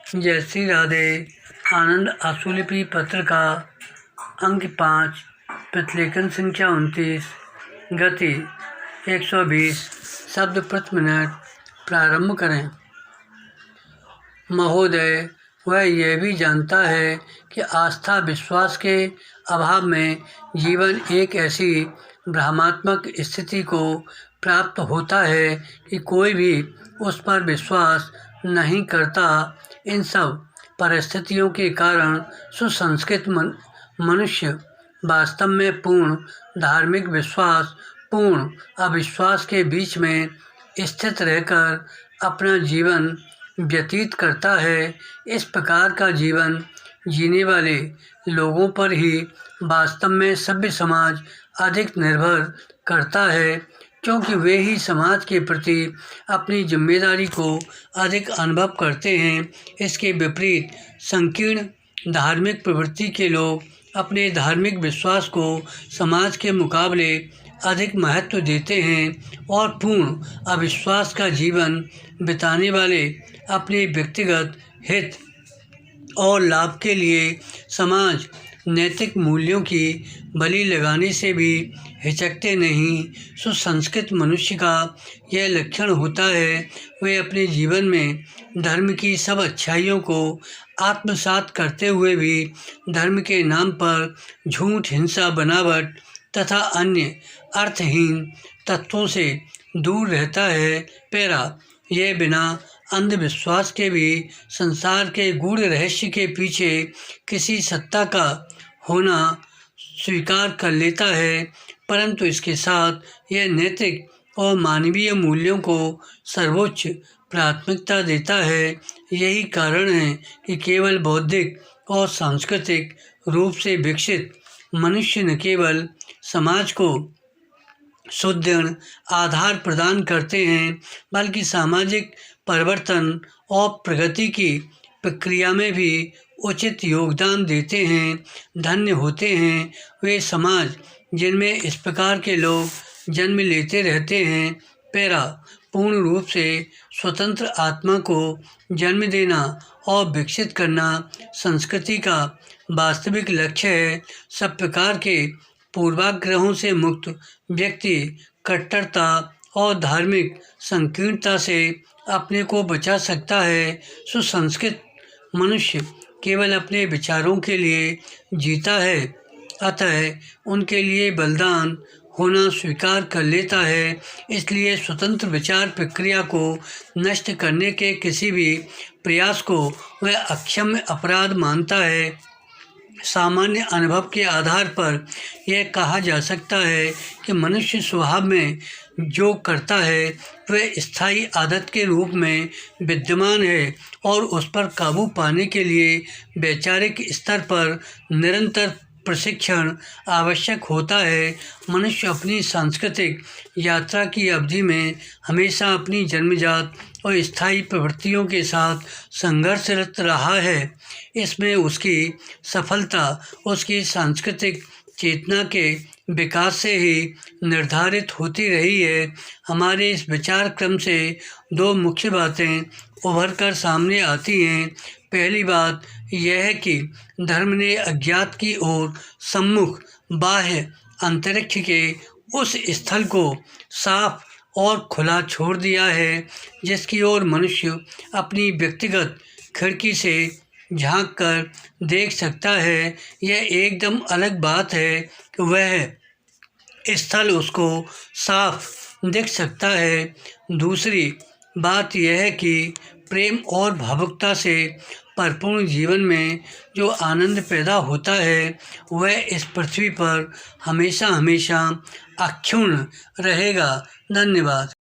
जय श्री राधे। आनंद आशुलिपि पत्र का अंक 5, प्रतिलेखन संख्या 29, गति 120 शब्द प्रति मिनट। प्रारंभ करें। महोदय, वह यह भी जानता है कि आस्था विश्वास के अभाव में जीवन एक ऐसी भ्रमात्मक स्थिति को प्राप्त होता है कि कोई भी उस पर विश्वास नहीं करता। इन सब परिस्थितियों के कारण सुसंस्कृत मनुष्य वास्तव में पूर्ण धार्मिक विश्वास पूर्ण अविश्वास के बीच में स्थित रहकर अपना जीवन व्यतीत करता है। इस प्रकार का जीवन जीने वाले लोगों पर ही वास्तव में सभ्य समाज अधिक निर्भर करता है, क्योंकि वे ही समाज के प्रति अपनी जिम्मेदारी को अधिक अनुभव करते हैं। इसके विपरीत संकीर्ण धार्मिक प्रवृत्ति के लोग अपने धार्मिक विश्वास को समाज के मुकाबले अधिक महत्व देते हैं और पूर्ण अविश्वास का जीवन बिताने वाले अपने व्यक्तिगत हित और लाभ के लिए समाज नैतिक मूल्यों की बलि लगाने से भी हिचकते नहीं। सुसंस्कृत मनुष्य का यह लक्षण होता है, वे अपने जीवन में धर्म की सब अच्छाइयों को आत्मसात करते हुए भी धर्म के नाम पर झूठ, हिंसा, बनावट तथा अन्य अर्थहीन तत्वों से दूर रहता है। पैरा यह बिना अंधविश्वास के भी संसार के गूढ़ रहस्य के पीछे किसी सत्ता का होना स्वीकार कर लेता है, परंतु इसके साथ यह नैतिक और मानवीय मूल्यों को सर्वोच्च प्राथमिकता देता है। यही कारण है कि केवल बौद्धिक और सांस्कृतिक रूप से विकसित मनुष्य न केवल समाज को सुदृढ़ आधार प्रदान करते हैं, बल्कि सामाजिक परिवर्तन और प्रगति की प्रक्रिया में भी उचित योगदान देते हैं। धन्य होते हैं वे समाज जिनमें इस प्रकार के लोग जन्म लेते रहते हैं। पैरा पूर्ण रूप से स्वतंत्र आत्मा को जन्म देना और विकसित करना संस्कृति का वास्तविक लक्ष्य है। सब प्रकार के पूर्वाग्रहों से मुक्त व्यक्ति कट्टरता और धार्मिक संकीर्णता से अपने को बचा सकता है। सुसंस्कृत मनुष्य केवल अपने विचारों के लिए जीता है, अतः उनके लिए बलिदान होना स्वीकार कर लेता है। इसलिए स्वतंत्र विचार प्रक्रिया को नष्ट करने के किसी भी प्रयास को वह अक्षम्य अपराध मानता है। सामान्य अनुभव के आधार पर यह कहा जा सकता है कि मनुष्य स्वभाव में जो करता है वह स्थायी आदत के रूप में विद्यमान है और उस पर काबू पाने के लिए वैचारिक स्तर पर निरंतर प्रशिक्षण आवश्यक होता है। मनुष्य अपनी सांस्कृतिक यात्रा की अवधि में हमेशा अपनी जन्मजात और स्थायी प्रवृत्तियों के साथ संघर्षरत रहा है। इसमें उसकी सफलता उसकी सांस्कृतिक चेतना के विकास से ही निर्धारित होती रही है। हमारे इस विचार क्रम से दो मुख्य बातें उभर कर सामने आती हैं। पहली बात यह है कि धर्म ने अज्ञात की ओर सम्मुख बाह्य अंतरिक्ष के उस स्थल को साफ और खुला छोड़ दिया है, जिसकी ओर मनुष्य अपनी व्यक्तिगत खिड़की से झांक कर देख सकता है। यह एकदम अलग बात है कि वह स्थल उसको साफ दिख सकता है। दूसरी बात यह है कि प्रेम और भावुकता से परिपूर्ण जीवन में जो आनंद पैदा होता है वह इस पृथ्वी पर हमेशा हमेशा अक्षुण्ण रहेगा। धन्यवाद।